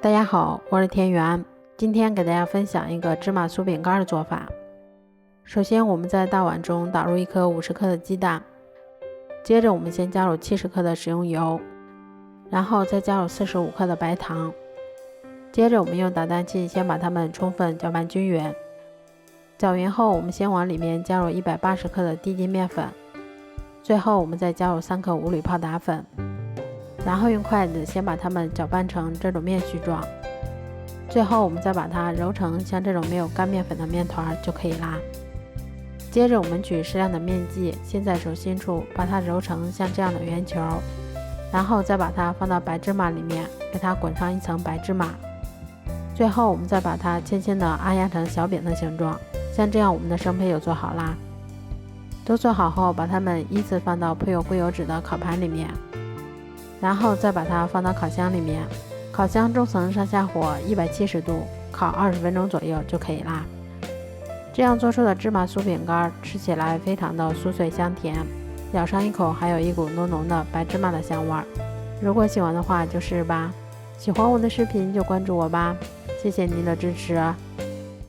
大家好，我是田园，今天给大家分享一个芝麻酥饼干的做法。首先我们在大碗中打入一颗50克的鸡蛋，接着我们先加入70克的食用油，然后再加入45克的白糖，接着我们用打蛋器先把它们充分搅拌均匀。搅匀后，我们先往里面加入180克的低筋面粉，最后我们再加入3克无铝泡打粉，然后用筷子先把它们搅拌成这种面絮状，最后我们再把它揉成像这种没有干面粉的面团就可以啦。接着我们取适量的面剂，先在手心处把它揉成像这样的圆球，然后再把它放到白芝麻里面，给它滚上一层白芝麻，最后我们再把它轻轻地按压成小饼的形状，像这样我们的生胚就做好啦。都做好后，把它们依次放到铺有硅油纸的烤盘里面，然后再把它放到烤箱里面，烤箱中层上下火170度，烤20分钟左右就可以啦。这样做出的芝麻酥饼干吃起来非常的酥脆香甜，咬上一口还有一股浓浓的白芝麻的香味儿。如果喜欢的话就试试吧，喜欢我的视频就关注我吧，谢谢您的支持。